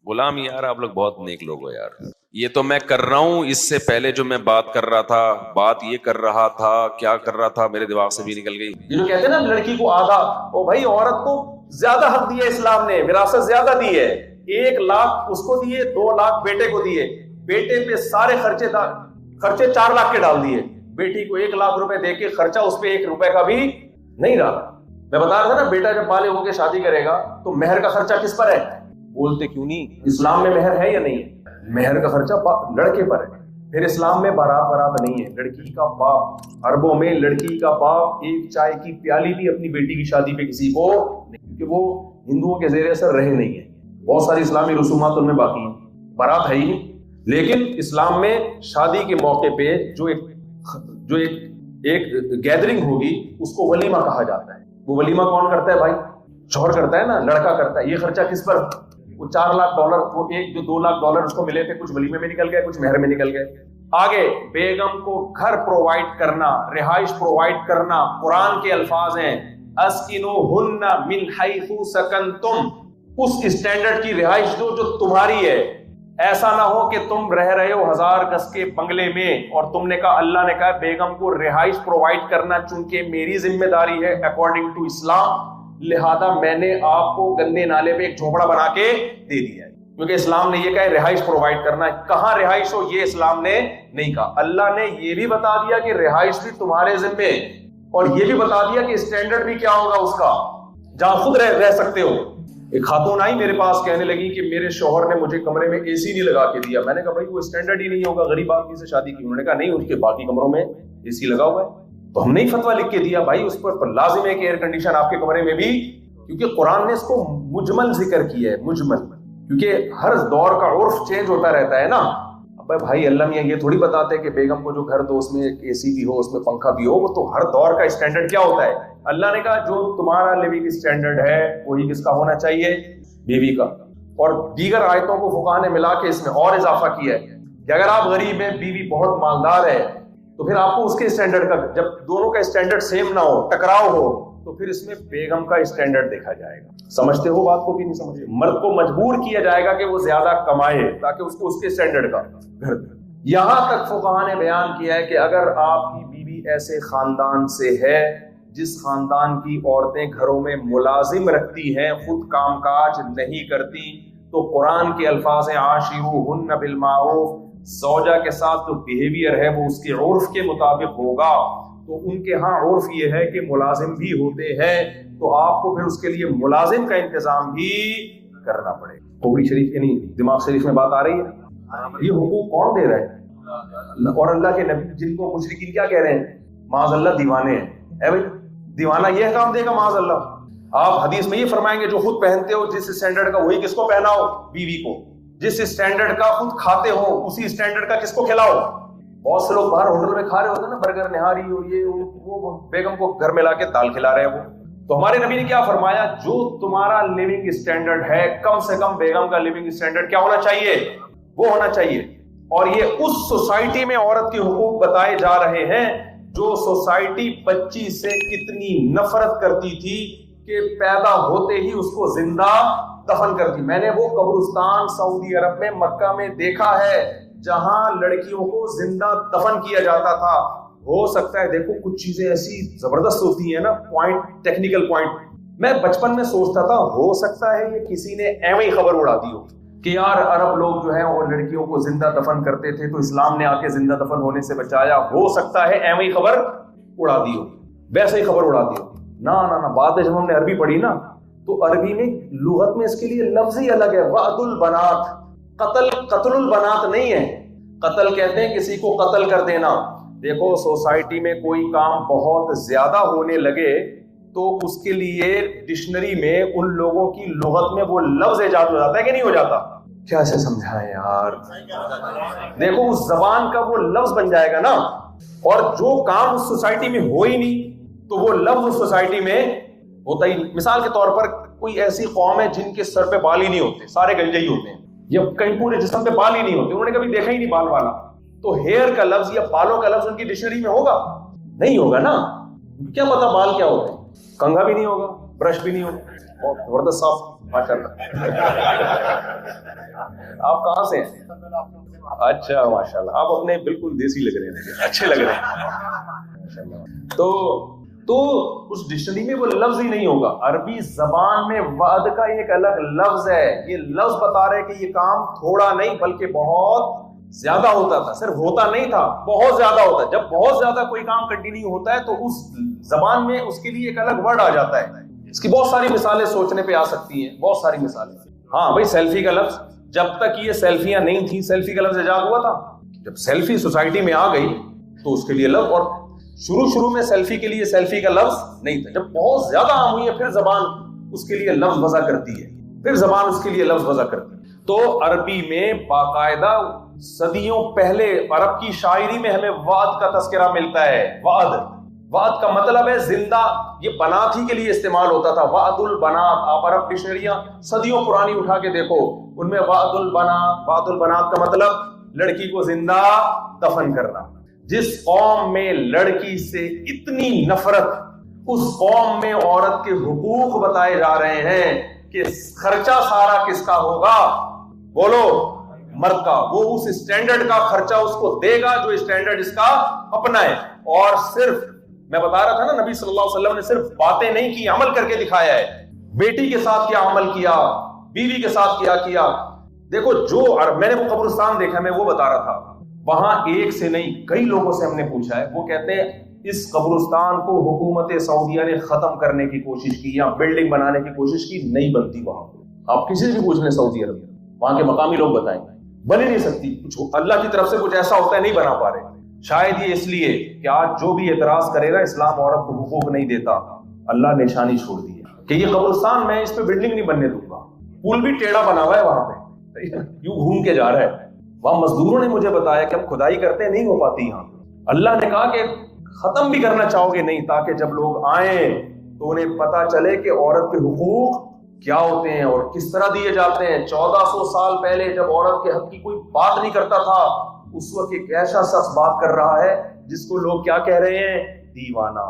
غلام یار آپ لوگ بہت نیک لوگ ہو یار. یہ تو میں کر رہا ہوں, اس سے پہلے جو میں بات کر رہا تھا, بات یہ کر رہا تھا, کیا کر رہا تھا میرے دماغ سے بھی نکل گئی. یہ جو کہتے ہیں نا لڑکی کو آدھا, او بھائی عورت کو زیادہ حق دیا اسلام نے, وراثت زیادہ دی ہے. 1 لاکھ اس کو دیے, 2 لاکھ بیٹے کو دیے, بیٹے پہ سارے خرچے 4 لاکھ کے ڈال دیے, بیٹی کو 1 لاکھ روپے دے کے خرچہ اس پہ 1 روپے کا بھی نہیں رہا. میں بتا رہا تھا نا, بیٹا جب بالغ ہو کے شادی کرے گا تو مہر کا خرچہ کس پر ہے؟ بولتے کیوں نہیں؟ اسلام میں مہر ہے یا نہیں ہے؟ مہر کا خرچہ لڑکے پر ہے. پھر اسلام میں بارات نہیں ہے. لڑکی کا باپ, عربوں میں لڑکی کا باپ ایک چائے کی پیالی بھی اپنی بیٹی کی شادی پہ کسی کو نہیں, کیونکہ وہ ہندوؤں کے زیر اثر رہے نہیں ہیں. بہت ساری اسلامی رسومات ان میں باقی ہیں, بارات ہے ہی نہیں. لیکن اسلام میں شادی کے موقع پہ جو ایک گیدرنگ ہوگی اس کو ولیمہ کہا جاتا ہے. وہ ولیمہ کون کرتا ہے بھائی؟ شوہر کرتا ہے نا, لڑکا کرتا ہے. یہ خرچہ کس پر؟ وہ $4 لاکھ, وہ ایک جو $2 لاکھ اس کو ملے تھے, کچھ ولیمے میں نکل گئے, کچھ مہر میں نکل گئے. آگے بیگم کو گھر پرووائڈ کرنا, رہائش پرووائڈ کرنا. قرآن کے الفاظ ہیں اسکنوہن من حیث سکنتم, اس اسٹینڈرڈ کی رہائش دو جو تمہاری ہے. ایسا نہ ہو کہ تم رہ رہے ہو 1000 گز کے بنگلے میں اور تم نے کہا, اللہ نے کہا بیگم کو رہائش پرووائڈ کرنا چونکہ میری ذمہ داری ہے اکارڈنگ ٹو اسلام, لہذا میں نے آپ کو گندے نالے پہ ایک جھوپڑا بنا کے دے دیا ہے. کیونکہ اسلام نے یہ کہا رہائش پرووائڈ کرنا ہے. کہاں رہائش ہو یہ اسلام نے نہیں کہا. اللہ نے یہ بھی بتا دیا کہ رہائش بھی تمہارے ذمے, اور یہ بھی بتا دیا کہ اسٹینڈرڈ بھی کیا ہوگا اس کا, جہاں خود رہ سکتے ہو. ایک خاتون آئی میرے پاس, کہنے لگی کہ میرے شوہر نے مجھے کمرے میں اے سی نہیں لگا کے دیا. میں نے کہا بھائی وہ اسٹینڈرڈ ہی نہیں ہوگا, غریب آدمی سے شادی کی. انہوں نے کہا نہیں, اس کے باقی کمروں میں اے سی لگا ہوا ہے. تو ہم نے ہی فتویٰ لکھ کے دیا بھائی اس پر لازم ہے کہ ایئر کنڈیشن آپ کے کمرے میں بھی, کیونکہ قرآن نے اس کو مجمل ذکر کیا ہے, مجمل, کیونکہ ہر دور کا عرف چینج ہوتا رہتا ہے نا. اب بھائی اللہ میاں یہ تھوڑی بتاتے کہ بیگم کو جو گھر دو اس میں اے سی بھی ہو, اس میں پنکھا بھی ہو. وہ تو ہر دور کا اسٹینڈرڈ کیا ہوتا ہے. اللہ نے کہا جو تمہارا لیونگ اسٹینڈرڈ ہے وہی کس کا ہونا چاہیے, بیوی کا. اور دیگر آیتوں کو فقہاء نے ملا کے اس میں اور اضافہ کیا ہے کہ اگر آپ غریب ہیں, بیوی بہت مالدار ہے, تو پھر آپ کو اس کے اسٹینڈرڈ کا, جب دونوں کا اسٹینڈرڈ سیم نہ ہو, ٹکراؤ ہو, تو پھر اس میں بیگم کا اسٹینڈرڈ دیکھا جائے گا. سمجھتے ہو بات کو کہ نہیں سمجھتے؟ مرد کو مجبور کیا جائے گا کہ وہ زیادہ کمائے تاکہ اس کو اس کے اسٹینڈرڈ کا گھر دے. یہاں تک فقہاء نے بیان کیا ہے کہ اگر آپ کی بیوی ایسے خاندان سے ہے جس خاندان کی عورتیں گھروں میں ملازم رکھتی ہیں, خود کام کاج نہیں کرتی, تو قرآن کے الفاظ ہیں عاشروہن بالمعروف, زوجہ کے ساتھ جو بیہیویئر ہے وہ اس کے عرف کے مطابق ہوگا. تو ان کے ہاں عرف یہ ہے کہ ملازم بھی ہوتے ہیں, تو آپ کو پھر اس کے لیے ملازم کا انتظام بھی کرنا پڑے. کھوپڑی شریف یعنی دماغ شریف میں بات آ رہی ہے. یہ حقوق کون دے رہا ہے؟ اور اللہ کے نبی, جن کو مشرکین کیا کہہ رہے ہیں, معاذ اللہ دیوانے ہیں. اے بھائی دیوانہ یہ کام دے گا معاذ اللہ. آپ حدیث میں یہ فرمائیں گے جو خود پہنتے ہو جس اسٹینڈرڈ کا وہی کس کو پہناؤ, بیوی کو. جس اسٹینڈرڈ کا خود کھاتے ہو اسی اسٹینڈرڈ کا کس کو کھلاؤ. بہت سے لوگ باہر ہوٹل میں کھا رہے ہوتے ہیں نا, برگر نہاری ہو, یہ وہ بیگم کو گھر میں لا کے دال کھلا رہے ہیں وہ. تو ہمارے نبی نے کیا فرمایا, جو تمہارا لیونگ اسٹینڈرڈ ہے کم سے کم بیگم کا لیونگ اسٹینڈرڈ کیا ہونا چاہیے, وہ ہونا چاہیے. اور یہ اس سوسائٹی میں عورت کے حقوق بتائے جا رہے ہیں جو سوسائٹی بچی سے کتنی نفرت کرتی تھی کہ پیدا ہوتے ہی اس کو زندہ دفن کرتی. میں نے وہ قبرستان سعودی عرب میں مکہ میں دیکھا ہے جہاں لڑکیوں کو زندہ دفن کیا جاتا تھا. ہو سکتا ہے, دیکھو کچھ چیزیں ایسی زبردست ہوتی ہیں نا, پوائنٹ, ٹیکنیکل پوائنٹ. میں بچپن میں سوچتا تھا ہو سکتا ہے یہ کسی نے ایویں ہی خبر اڑا دی ہو کہ یار عرب لوگ جو ہیں وہ لڑکیوں کو زندہ دفن کرتے تھے تو اسلام نے آ کے زندہ دفن ہونے سے بچایا. ہو سکتا ہے ایویں ہی خبر اڑا دی ہو, ویسے ہی خبر اڑا دی ہو. نہ بعد میں جب ہم نے عربی پڑھی نا تو عربی میں لغت میں اس کے لیے لفظ ہی الگ ہے, وعد البنات. قتل البنات نہیں ہے. قتل کہتے ہیں کسی کو قتل کر دینا. دیکھو سوسائٹی میں کوئی کام بہت زیادہ ہونے لگے تو اس کے لیے ڈکشنری میں ان لوگوں کی لغت میں وہ لفظ ایجاد ہو جاتا ہے کہ نہیں ہو جاتا؟ کیا سے سمجھائیں یار, دیکھو اس زبان کا وہ لفظ بن جائے گا نا. اور جو کام اس سوسائٹی میں ہو ہی نہیں, تو وہ لفظ اس سوسائٹی میں ہوتا ہی نہیں. مثال کے طور پر کوئی ایسی قوم ہے جن کے سر پہ بال ہی نہیں ہوتے, سارے گنجے ہی ہوتے ہیں, یا کہیں پورے جسم پہ بال ہی نہیں ہوتے, انہوں نے کبھی دیکھا ہی نہیں بال والا, تو ہیئر کا لفظ یا بالوں کا لفظ ان کی ڈکشنری میں ہوگا نہیں ہوگا نا, کیا پتا بال کیا ہوتے ہیں. کنگھا بھی نہیں ہوگا, برش بھی نہیں ہوگا. بہت زبردست صاف ماشاءاللہ. آپ کہاں سے ہیں؟ اچھا ماشاءاللہ, آپ اپنے بالکل دیسی لگ رہے ہیں, اچھے لگ رہے ہیں. تو اس ڈکشنری میں وہ لفظ ہی نہیں ہوگا. عربی زبان میں وعد کا ایک الگ لفظ ہے. یہ لفظ بتا رہے کہ یہ کام تھوڑا نہیں بلکہ بہت زیادہ ہوتا تھا. صرف ہوتا نہیں تھا, بہت زیادہ ہوتا. جب بہت زیادہ کوئی کام کنٹینیو ہوتا ہے تو اس زبان میں اس کے لیے ایک الگ ورڈ آ جاتا ہے. اس کی بہت ساری مثالیں سوچنے پہ آ سکتی ہیں, بہت ساری مثالیں. ہاں بھائی, سیلفی کا لفظ, جب تک یہ سیلفیاں نہیں تھیں سیلفی کا لفظ ایجاد ہوا تھا. جب سیلفی سوسائٹی میں آ گئی تو اس کے لیے لفظ, اور شروع میں سیلفی کے لیے سیلفی کا لفظ نہیں تھا. جب بہت زیادہ عام ہوئی ہے پھر زبان اس کے لیے لفظ وضع کرتی ہے, پھر زبان اس کے لیے لفظ وضع کرتی ہے. تو عربی میں باقاعدہ صدیوں پہلے عرب کی شاعری میں ہمیں وعد کا تذکرہ ملتا ہے. وعد کا مطلب ہے زندہ. یہ بنات ہی کے لیے استعمال ہوتا تھا, وعد البنات. آپ عرب ڈکشنریاں صدیوں پرانی اٹھا کے دیکھو, ان میں وعد البنات کا مطلب لڑکی کو زندہ دفن کرنا. جس قوم میں لڑکی سے اتنی نفرت, اس قوم میں عورت کے حقوق بتائے جا رہے ہیں کہ خرچہ سارا کس کا ہوگا, بولو, مرد کا. وہ اس اسٹینڈرڈ کا خرچہ اس کو دے گا جو اسٹینڈرڈ اس کا اپنا ہے. اور صرف میں بتا رہا تھا نا, نبی صلی اللہ علیہ وسلم نے صرف باتیں نہیں کی, عمل کر کے دکھایا ہے. بیٹی کے ساتھ کیا عمل کیا, بیوی کے ساتھ کیا. دیکھو جو میں نے وہ قبرستان دیکھا, میں وہ بتا رہا تھا, وہاں ایک سے نہیں کئی لوگوں سے ہم نے پوچھا ہے, وہ کہتے ہیں اس قبرستان کو حکومت سعودیہ نے ختم کرنے کی کوشش کی یا بلڈنگ بنانے کی کوشش کی, نہیں بنتی وہاں. آپ کسی سے بھی پوچھ لیں سعودی عرب میں, وہاں کے مقامی لوگ بتائیں, بن ہی نہیں سکتی. کچھ اللہ کی طرف سے کچھ ایسا ہوتا ہے, نہیں بنا پا رہے. شاید یہ اس لیے کہ آج جو بھی اعتراض کرے گا اسلام عورت کو حقوق نہیں دیتا, اللہ نے نشانی چھوڑ دی ہے کہ یہ قبرستان میں اس پہ بلڈنگ نہیں بننے دوں گا. پول بھی ٹیڑھا بنا ہوا ہے وہاں پہ, یوں گھوم کے جا رہا ہے. وہاں مزدوروں نے مجھے بتایا کہ ہم کھدائی کرتے نہیں ہو پاتی یہاں. اللہ نے کہا کہ ختم بھی کرنا چاہو گے نہیں, تاکہ جب لوگ آئیں تو انہیں پتا چلے کہ عورت کے حقوق کیا ہوتے ہیں اور کس طرح دیے جاتے ہیں. 1400 سال پہلے جب عورت کے حق کی کوئی بات نہیں کرتا تھا, اس وقت ایک ایسا شخص بات کر رہا ہے جس کو لوگ کیا کہہ رہے ہیں, دیوانہ.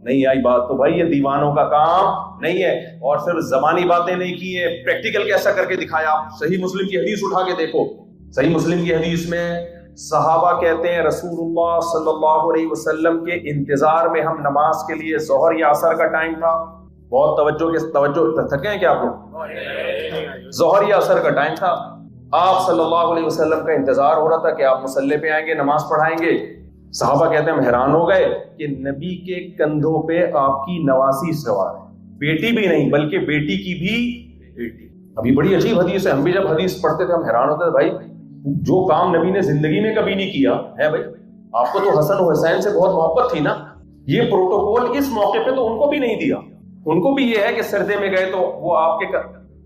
نہیں آئی بات تو بھائی یہ دیوانوں کا کام نہیں ہے. اور صرف زبانی باتیں نہیں کی ہے, پریکٹیکل کیسا کر کے دکھایا. آپ صحیح مسلم کی حدیث اٹھا کے دیکھو, صحیح مسلم کی حدیث میں صحابہ کہتے ہیں رسول اللہ صلی اللہ علیہ وسلم کے انتظار میں ہم نماز کے لیے ظہر یا عصر کا ٹائم تھا. بہت توجہ تھکے ہیں کیا آپ لوگ؟ ظہر یا عصر کا ٹائم تھا. آپ صلی اللہ علیہ وسلم کا انتظار ہو رہا تھا کہ آپ مصلی پہ آئیں گے, نماز پڑھائیں گے. صحابہ کہتے ہیں ہم حیران ہو گئے کہ نبی کے کندھوں پہ آپ کی نواسی سوار ہے, بیٹی بھی نہیں بلکہ بیٹی کی بھی بیٹی. ابھی بڑی عجیب حدیث ہے, ہم بھی جب حدیث پڑھتے تھے ہم حیران ہوتے تھے, بھائی جو کام نبی نے زندگی میں کبھی نہیں کیا ہے. بھائی آپ کو تو حسن و حسین سے بہت محبت تھی نا, یہ پروٹوکول اس موقع پہ تو ان کو بھی نہیں دیا. ان کو بھی یہ ہے کہ سردے میں گئے تو وہ آپ کے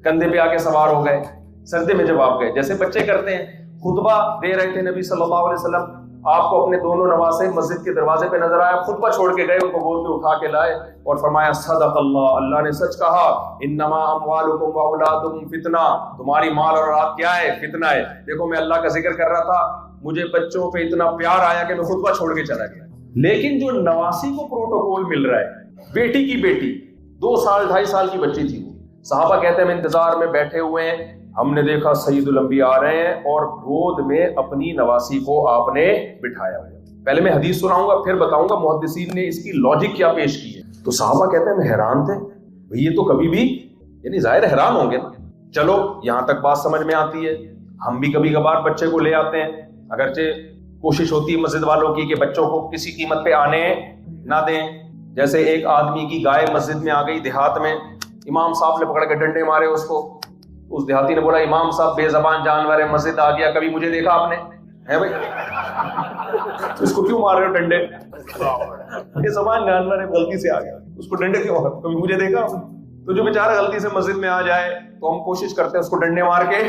کندھے پہ آ کے سوار ہو گئے. سردے میں جب آپ گئے, جیسے بچے کرتے ہیں, خطبہ دے رہے تھے نبی صلی اللہ علیہ وسلم, آپ کو اپنے دونوں نواسے مسجد کے دروازے پہ نظر آیا, خطبہ چھوڑ کے گئے, ان کو گود پہ اٹھا کے لائے اور فرمایا صدق اللہ, اللہ نے سچ کہا, انما اموالکم واولادکم فتنہ, تمہاری مال اور اولاد کیا ہے, فتنہ ہے. دیکھو میں اللہ کا ذکر کر رہا تھا, مجھے بچوں پہ اتنا پیار آیا کہ میں خطبہ چھوڑ کے چلا گیا. لیکن جو نواسی کو پروٹوکول مل رہا ہے, بیٹی کی بیٹی 2 سال 2.5 سال کی بچی تھی, صحابہ کہتے ہیں ہم انتظار میں بیٹھے ہوئے ہیں, ہم نے دیکھا سید الانبیاء آ رہے ہیں اور گود میں اپنی نواسی کو آپ نے بٹھایا ہوا. پہلے میں حدیث سناؤں گا پھر بتاؤں گا محدثین نے اس کی لاجک کیا پیش کی ہے. تو صحابہ کہتے ہیں ہم حیران تھے, بھئی یہ تو کبھی بھی, یعنی ظاہر حیران ہوں گے نا. چلو یہاں تک بات سمجھ میں آتی ہے. ہم بھی کبھی کبھار بچے کو لے آتے ہیں, اگرچہ کوشش ہوتی ہے مسجد والوں کی کہ بچوں کو کسی قیمت پہ آنے نہ دیں. جیسے ایک آدمی کی گائے مسجد میں آ گئی دیہات میں, امام صاحب نے پکڑ کے ڈنڈے مارے اس کو. اس دیہاتی نے بولا امام صاحب بے زبان جانور ہے, مسجد آ گیا, کبھی مجھے دیکھا آپ نے ہے بھائی, اس کو کیوں مار رہے ہو ڈنڈے, بے زبان جانور ہے, غلطی سے آ گیا, اس کو ڈنڈے کیوں مار, کبھی مجھے دیکھا آپ نے. تو جو بیچارہ غلطی سے مسجد میں آ جائے تو ہم کوشش کرتے ہیں اس کو ڈنڈے مار کے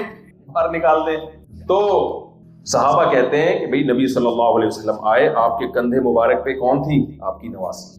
باہر نکال دیں. تو صحابہ کہتے ہیں کہ بھئی نبی صلی اللہ علیہ وسلم آئے, آپ کے کندھے مبارک پہ کون تھی, آپ کی نواسی.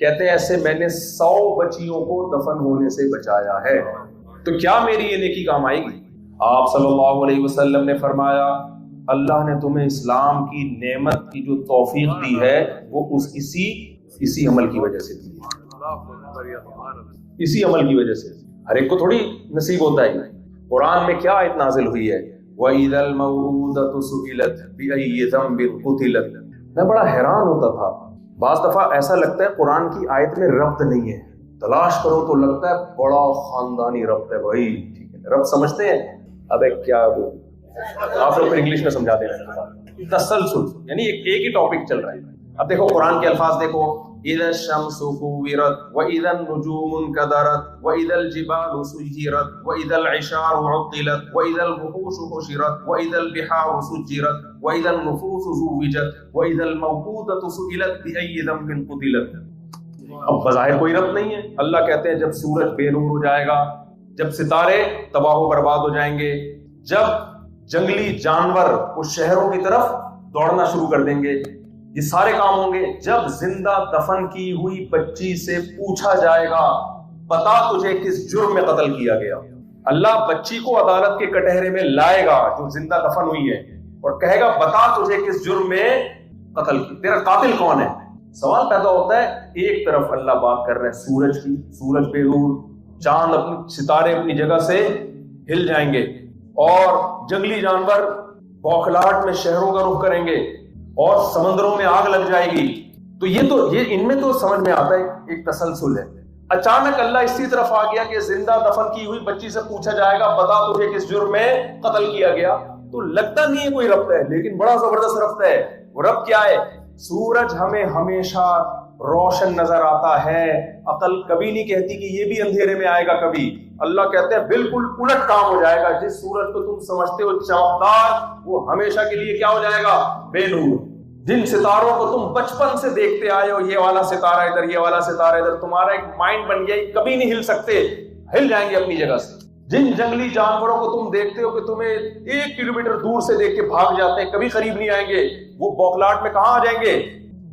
کہتے ہیں ایسے میں نے 100 بچیوں کو دفن ہونے سے بچایا ہے، تو کیا میری یہ نیکی کام آئے گی؟ آپ صلی اللہ علیہ وسلم نے فرمایا اللہ نے تمہیں اسلام کی نعمت کی جو توفیق دی ہے وہ اسی عمل کی وجہ سے دی ہے، اسی عمل کی وجہ سے۔ ہر ایک کو تھوڑی نصیب ہوتا ہے۔ قرآن میں کیا آیت نازل ہوئی ہے؟ وَإِذَا الْمَوْءُودَةُ سُئِلَتْ بِأَيِّ ذَنبٍ قُتِلَتْ۔ میں بڑا حیران ہوتا تھا، بعض دفعہ ایسا لگتا ہے قرآن کی آیت میں ربط نہیں ہے، تلاش کرو تو لگتا ہے بڑا خاندانی ربط ہے بھائی، ٹھیک ہے ربط سمجھتے ہیں؟ ابے کیا وہ آپ لوگ انگلش میں سمجھا دے رہے ہیں، تسلسل یعنی ایک ہی ٹاپک چل رہا ہے۔ اب دیکھو قرآن کے الفاظ دیکھو، اذا الشمس كورت واذا النجوم انكدرت واذا الجبال سيرت واذا العشار عطلت واذا الوحوش حشرت واذا البحار سجرت واذا النفوس زوجت واذا الموءودة سئلت بأي ذنب قتلت۔ اب بظاہر کوئی ربط نہیں ہے۔ اللہ کہتے ہیں جب سورج بے نور ہو جائے گا، جب ستارے تباہ و برباد ہو جائیں گے، جب جنگلی جانور اس شہروں کی طرف دوڑنا شروع کر دیں گے، یہ سارے کام ہوں گے، جب زندہ دفن کی ہوئی بچی سے پوچھا جائے گا بتا تجھے کس جرم میں قتل کیا گیا۔ اللہ بچی کو عدالت کے کٹہرے میں لائے گا جو زندہ دفن ہوئی ہے اور کہے گا بتا تجھے کس جرم میں قتل کی، تیرا قاتل کون ہے؟ سوال پیدا ہوتا ہے، ایک طرف اللہ بات کر رہے ہیں سورج کی، سورج بے نور، چاند اپنی ستارے اپنی جگہ سے ہل جائیں گے اور جنگلی جانور بوکھلاہٹ میں شہروں کا رخ کریں گے اور سمندروں میں آگ لگ جائے گی، تو یہ ان میں تو سمجھ میں آتا ہے ایک تسلسل ہے۔ اچانک اللہ اسی طرف آ گیا کہ زندہ دفن کی ہوئی بچی سے پوچھا جائے گا بتا تجھے کس جرم میں قتل کیا گیا، تو لگتا نہیں ہے کوئی ربط ہے، لیکن بڑا زبردست ربط ہے۔ وہ ربط کیا ہے؟ سورج ہمیں ہمیشہ روشن نظر آتا ہے، عقل کبھی نہیں کہتی کہ یہ بھی اندھیرے میں آئے گا کبھی۔ اللہ کہتے ہیں بالکل الٹ کام ہو جائے گا، جس سورج کو تم سمجھتے ہو چمکدار وہ ہمیشہ کے لیے کیا ہو جائے گا؟ بے نور۔ جن ستاروں کو تم بچپن سے دیکھتے آئے ہو، یہ والا ستارہ ادھر، یہ والا ستارہ ادھر، تمہارا ایک مائنڈ بن گیا، کبھی نہیں ہل سکتے، ہل جائیں گے اپنی جگہ سے۔ جن جنگلی جانوروں کو تم دیکھتے ہو کہ تمہیں 1 کلومیٹر دور سے دیکھ کے بھاگ جاتے ہیں، کبھی قریب نہیں آئیں گے، وہ بوکھلاہٹ میں کہاں آ جائیں گے۔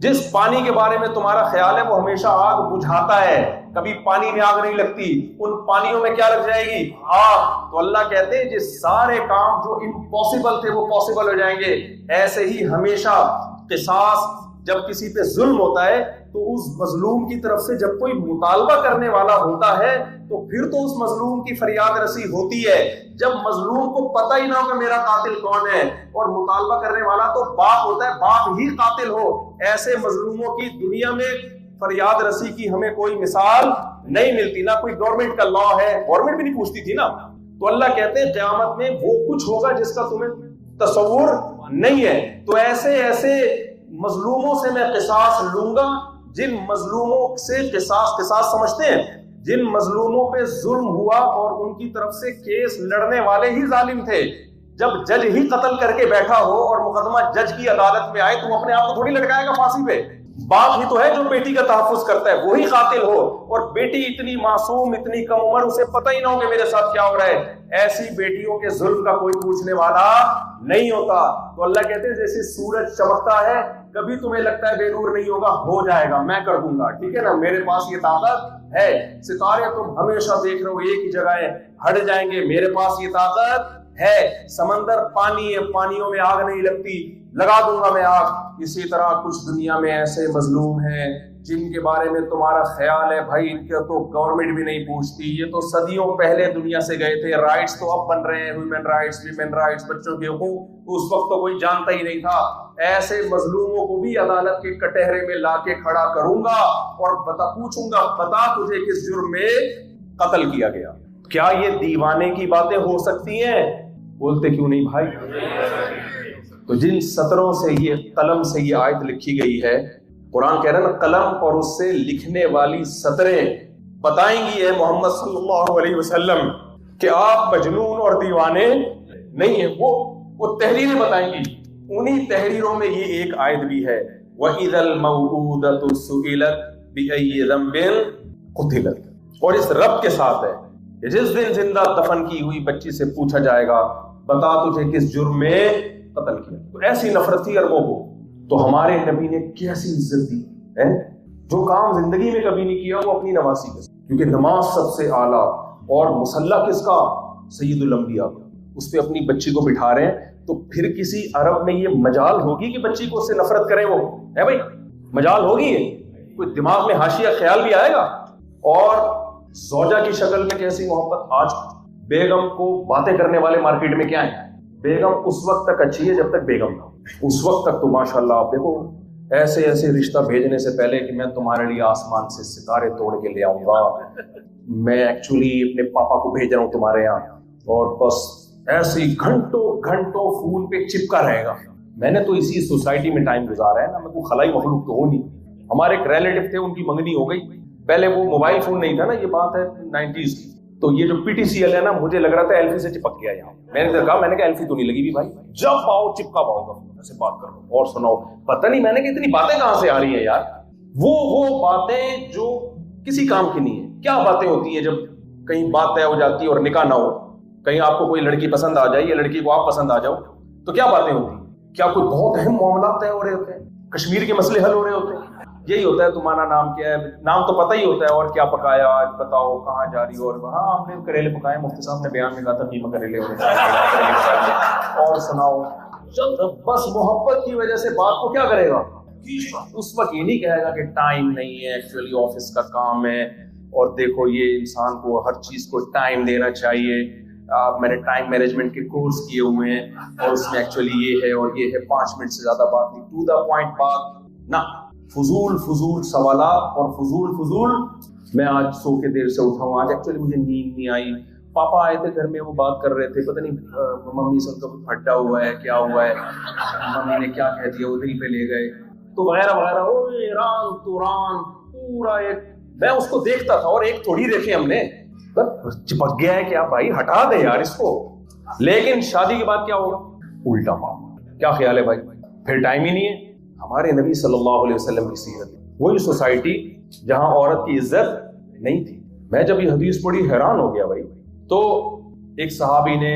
جس پانی کے بارے میں تمہارا خیال ہے وہ ہمیشہ آگ بجھاتا ہے، کبھی پانی میں آگ نہیں لگتی، ان پانیوں میں کیا لگ جائے گی؟ آگ۔ تو اللہ کہتے ہیں یہ سارے کام جو امپاسبل تھے وہ پاسبل ہو جائیں گے۔ ایسے ہی ہمیشہ قصاص، جب کسی پہ ظلم ہوتا ہے تو اس مظلوم کی طرف سے جب کوئی مطالبہ کرنے والا ہوتا ہے تو پھر تو اس مظلوم کی فریاد رسی ہوتی ہے۔ جب مظلوم کو پتہ ہی نہ ہو کہ میرا قاتل کون ہے اور مطالبہ کرنے والا تو باپ ہوتا ہے، باپ ہی قاتل ہو، ایسے مظلوموں کی دنیا میں فریاد رسی کی ہمیں کوئی مثال نہیں ملتی، نہ کوئی گورنمنٹ کا لا ہے، گورنمنٹ بھی نہیں پوچھتی تھی نا۔ تو اللہ کہتے ہیں قیامت میں وہ کچھ ہوگا جس کا تمہیں تصور نہیں ہے، تو ایسے مظلوموں سے میں قصاص لوں گا جن مظلوموں سے قصاص سمجھتے ہیں، جن مظلوموں پہ ظلم ہوا اور ان کی طرف سے کیس لڑنے والے ہی ظالم تھے۔ جب جج ہی قتل کر کے بیٹھا ہو اور مقدمہ جج کی عدالت میں آئے تو وہ اپنے آپ کو تھوڑی لٹکائے گا پھانسی پہ۔ باپ ہی تو ہے جو بیٹی کا تحفظ کرتا ہے، وہی قاتل ہو، اور بیٹی اتنی معصوم، اتنی کم عمر، اسے پتہ ہی نہ ہو کہ میرے ساتھ کیا ہو رہا ہے، ایسی بیٹیوں کے ظلم کا کوئی پوچھنے والا نہیں ہوتا۔ تو اللہ کہتے ہیں جیسے سورج چمکتا ہے، کبھی تمہیں لگتا ہے بے نور نہیں ہوگا، ہو جائے گا، میں کر دوں گا، ٹھیک ہے نا، میرے پاس یہ طاقت ہے۔ ستارے تم ہمیشہ دیکھ رہے ہو ایک ہی جگہ ہے، ہٹ جائیں گے، میرے پاس یہ طاقت ہے۔ سمندر پانی ہے، پانیوں میں آگ نہیں لگتی، لگا دوں گا میں آگ۔ اسی طرح کچھ دنیا میں ایسے مظلوم ہیں جن کے بارے میں تمہارا خیال ہے بھائی ان کا تو گورنمنٹ بھی نہیں پوچھتی، یہ تو صدیوں پہلے دنیا سے گئے تھے، رائٹس تو اب بن رہے ہیں، ویمن رائٹس، بچوں کے حقوق، اس وقت تو کوئی جانتا ہی نہیں تھا۔ ایسے مظلوموں کو بھی عدالت کے کٹہرے میں لا کے کھڑا کروں گا اور پوچھوں گا بتا تجھے کس جرم میں قتل کیا گیا۔ کیا یہ دیوانے کی باتیں ہو سکتی ہیں؟ بولتے کیوں نہیں بھائی؟ تو جن سطروں سے یہ قلم سے یہ آیت لکھی گئی ہے، قرآن کہہ رہا ہے نا، قلم اور اس سے لکھنے والی سطریں بتائیں گی اے محمد صلی اللہ علیہ وسلم کہ آپ مجنون اور دیوانے نہیں ہیں، وہ تحریریں بتائیں گی۔ انہی تحریروں میں یہ ایک آیت بھی ہے، وَإِذَا الْمَوْءُودَةُ سُئِلَتْ بِأَيِّ ذَنبٍ قُتِلَتْ، اور اس رب کے ساتھ ہے کہ جس دن زندہ دفن کی ہوئی بچی سے پوچھا جائے گا بتا تجھے کس جرم میں قتل کیا۔ تو ایسی نفرت تھی عربوں کو، تو ہمارے نبی نے کیسی عزت دی ہے، جو کام زندگی میں کبھی نہیں کیا وہ اپنی نواسی کے ساتھ، کیونکہ نماز سب سے اعلیٰ اور مصلی کس کا؟ سید الانبیاء، اس پہ اپنی بچی کو بٹھا رہے ہیں، تو پھر کسی عرب میں یہ مجال ہوگی کہ بچی کو اس سے نفرت کریں؟ وہ ہے بھائی، مجال ہوگی؟ یہ کوئی دماغ میں حاشیہ خیال بھی آئے گا؟ اور زوجہ کی شکل میں کیسی محبت! آج بیگم کو باتیں کرنے والے مارکیٹ میں کیا ہیں؟ بیگم اس وقت تک اچھی ہے جب تک بیگم نہ ہو، اس وقت تک تو ماشاءاللہ آپ دیکھو ایسے ایسے رشتہ بھیجنے سے پہلے کہ میں تمہارے لیے آسمان سے ستارے توڑ کے لے آؤں گا، میں ایکچولی اپنے پاپا کو بھیج رہا ہوں تمہارے یہاں، اور بس ایسے ہی گھنٹوں گھنٹوں فون پہ چپکا رہے گا۔ میں نے تو اسی سوسائٹی میں ٹائم گزارا ہے نا، میں کوئی خلائی مخلوق تو ہو نہیں۔ ہمارے ایک ریلیٹو تھے، ان کی منگنی ہو گئی، پہلے وہ موبائل فون نہیں تھا نا، یہ بات ہے 90s کی، تو یہ جو پی ٹی سی ایل ہے نا، مجھے لگ رہا تھا ایلفی سے چپک گیا یہاں۔ میں نے کہا ایلفی تو نہیں لگی بھی بھائی، جب آؤ چپکا پاؤ گا ایسے بات کرو اور سناؤ، پتہ نہیں میں نے کہ اتنی باتیں کہاں سے آ رہی ہیں یار، وہ باتیں جو کسی کام کی نہیں ہے۔ کیا باتیں ہوتی ہیں جب کہیں بات طے ہو جاتی ہے اور نکاح نہ ہو، کہیں آپ کو کوئی لڑکی پسند آ جائے یا لڑکی کو آپ پسند آ جاؤ، تو کیا باتیں ہوتی ہیں؟ کیا کوئی بہت اہم معاملات طے ہو رہے ہوتے ہیں؟ کشمیر کے مسئلے حل ہو رہے ہوتے ہیں؟ یہی ہوتا ہے تمہارا نام کیا ہے، نام تو پتہ ہی ہوتا ہے، اور کیا پکایا آج بتاؤ، کہاں جا رہی ہو، اور ہاں ہم نے کریلے پکائے، مفتی صاحب نے بیان میں کہا تھا قیمہ کریلے اور سناؤ، بس محبت کی وجہ سے بات کو کیا کرے گا، اس وقت یہ نہیں کہے گا کہ ٹائم نہیں ہے، ایکچولی آفس کا کام ہے، اور دیکھو یہ انسان کو ہر چیز کو ٹائم دینا چاہیے، میں نے ٹائم مینجمنٹ کے کورس کیے ہوئے ہیں اور اس میں ایکچولی یہ ہے اور یہ ہے، 5 منٹ سے زیادہ بات نہیں، ٹو دا پوائنٹ بات نہ، فضول سوالات اور فضول میں آج سو کے دیر سے اٹھا ہوں، آج ایکچولی مجھے نیند نہیں آئی، پاپا آئے تھے گھر میں، وہ بات کر رہے تھے، پتہ نہیں ممی سے ان کا پھٹا ہوا ہے، کیا ہوا ہے، ممی نے کیا کہہ دیا، ادھر ہی پہ لے گئے، تو وغیرہ وغیرہ، ایران توران پورا ایک، میں اس کو دیکھتا تھا، اور ایک تھوڑی دیکھی ہم نے، چپک گیا ہے کیا بھائی، ہٹا دے یار اس کو۔ لیکن شادی کے بعد کیا ہوگا؟ الٹا معاملہ۔ کیا خیال ہے بھائی؟ پھر ٹائم ہی نہیں ہے۔ ہمارے نبی صلی اللہ علیہ وسلم کی سیرت، وہی سوسائٹی جہاں عورت کی عزت نہیں تھی۔ میں جب یہ حدیث پڑھی حیران ہو گیا بھائی۔ تو ایک صحابی نے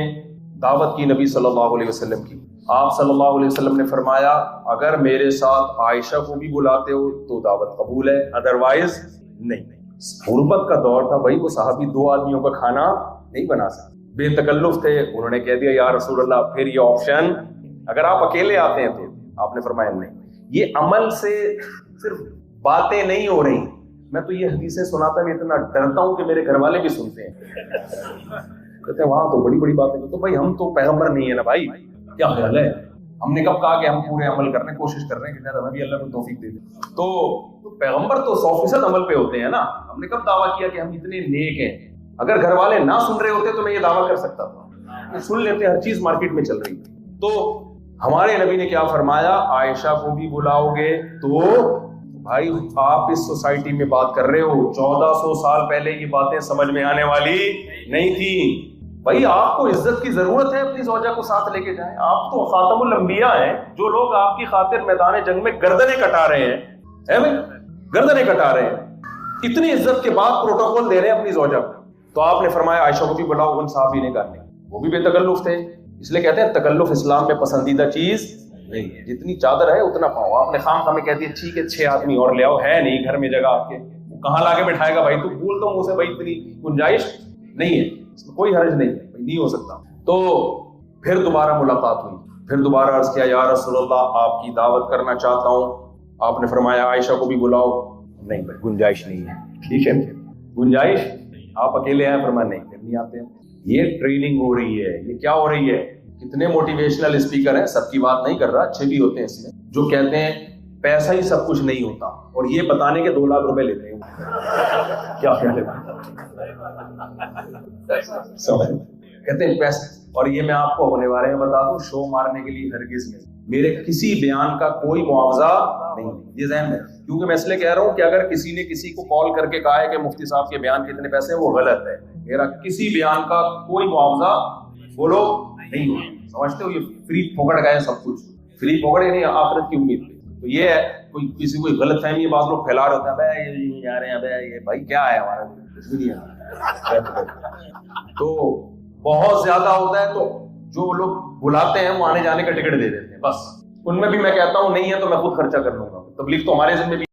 دعوت کی نبی صلی اللہ علیہ وسلم کی، آپ صلی اللہ علیہ وسلم نے فرمایا اگر میرے ساتھ عائشہ کو بھی بلاتے ہو تو دعوت قبول ہے، ادروائز نہیں۔ غربت کا دور تھا بھائی، وہ صحابی 2 آدمیوں کا کھانا نہیں بنا سکتے، بے تکلف تھے، انہوں نے کہہ دیا یا رسول اللہ پھر یہ آپشن اگر آپ اکیلے آتے ہیں تو؟ آپ نے فرمایا نہیں۔ یہ عمل سے صرف باتیں نہیں ہو رہی، میں تو یہ حدیثیں سناتا میں اتنا ڈرتا ہوں کہ میرے گھر والے بھی سنتے ہیں، کہتے ہیں وہاں تو بڑی بڑی باتیں، تو بھائی ہم تو پیغمبر نہیں ہے نا بھائی، کیا خیال ہے؟ ہم نے کب کہا کہ ہم پورے عمل کرنے کی کوشش کر رہے ہیں کہ ہمیں بھی اللہ کو توفیق دے دے؟ تو پیغمبر تو 100% عمل پہ ہوتے ہیں نا، ہم نے کب دعویٰ کیا کہ ہم اتنے نیک ہیں؟ اگر گھر والے نہ سن رہے ہوتے تو میں یہ دعویٰ کر سکتا تھا، سن لیتے، ہر چیز مارکیٹ میں چل رہی ہے۔ تو ہمارے نبی نے کیا فرمایا؟ عائشہ کو بھی بلاؤ گے تو بھائی آپ اس سوسائٹی میں بات کر رہے ہو، 1400 سال پہلے یہ باتیں سمجھ میں آنے والی نہیں تھی بھائی۔ آپ کو عزت کی ضرورت ہے، اپنی زوجہ کو ساتھ لے کے جائیں، آپ تو خاتم الانبیاء ہیں، جو لوگ آپ کی خاطر میدان جنگ میں گردنیں کٹا رہے ہیں بھائی، گردنیں کٹا رہے ہیں، اتنی عزت کے بعد پروٹوکول دے رہے ہیں اپنی زوجہ کو۔ تو آپ نے فرمایا عائشہ کو بھی بلاؤ، ان صحابی نے کہا نہیں، وہ بھی بے تکلف تھے، اس لیے کہتے ہیں تکلف اسلام میں پسندیدہ چیز نہیں ہے، جتنی چادر ہے اتنا پاؤ۔ آپ نے خام خامے کہہ دیا ٹھیک ہے 6 آدمی اور لے آؤ، ہے نہیں گھر میں جگہ آپ کے، کہاں لا کے بٹھائے گا بھائی؟ تو بول دو منہ سے بھائی اتنی گنجائش نہیں ہے، اس میں کوئی حرج نہیں ہے، نہیں ہو سکتا۔ تو پھر دوبارہ ملاقات ہوئی، پھر دوبارہ عرض کیا یا رسول اللہ آپ کی دعوت کرنا چاہتا ہوں، آپ نے فرمایا عائشہ کو بھی بلاؤ، نہیں بھائی گنجائش نہیں ہے، ٹھیک ہے گنجائش، آپ اکیلے ہیں، فرمایا نہیں پھر نہیں آتے ہیں۔ یہ ٹریننگ ہو رہی ہے، یہ کیا ہو رہی ہے؟ کتنے موٹیویشنل اسپیکر ہیں، سب کی بات نہیں کر رہا، اچھے بھی ہوتے ہیں اس میں، جو کہتے ہیں پیسہ ہی سب کچھ نہیں ہوتا، اور یہ بتانے کے 2 لاکھ روپے لیتے ہیں، کیا خیال ہے؟ کہتے ہیں پیسہ، اور یہ میں آپ کو ہونے والے میں بتا دوں، شو مارنے کے لیے ہرگز نہیں، میرے کسی بیان کا کوئی معاوضہ نہیں، یہ ذہن میں، کیونکہ میں اس لیے کہہ رہا ہوں کہ اگر کسی نے کسی کو کال کر کے کہا ہے کہ مفتی صاحب کے بیان کے اتنے پیسے ہیں، وہ غلط ہے، میرا کسی بیان کا کوئی معاوضہ بولو نہیں ہو، سمجھتے ہو؟ یہ فری پھوکٹ گئے سب کچھ، فری پھوکٹ نہیں، آخرت کی امید پہ۔ تو یہ ہے کوئی کسی کوئی غلط فہمی بعض لوگ پھیلا رہے ہوتے ہیں، بھائی یہ جا رہے ہیں، بھائی یہ بھائی کیا ہے ہمارا کچھ بھی نہیں ہے، تو بہت زیادہ ہوتا ہے، تو جو لوگ بلاتے ہیں وہ آنے جانے کا ٹکٹ دے دیتے ہیں، بس ان میں بھی میں کہتا ہوں نہیں ہے تو میں خود خرچہ کر لوں گا، تبلیغ تو ہمارے ذمہ بھی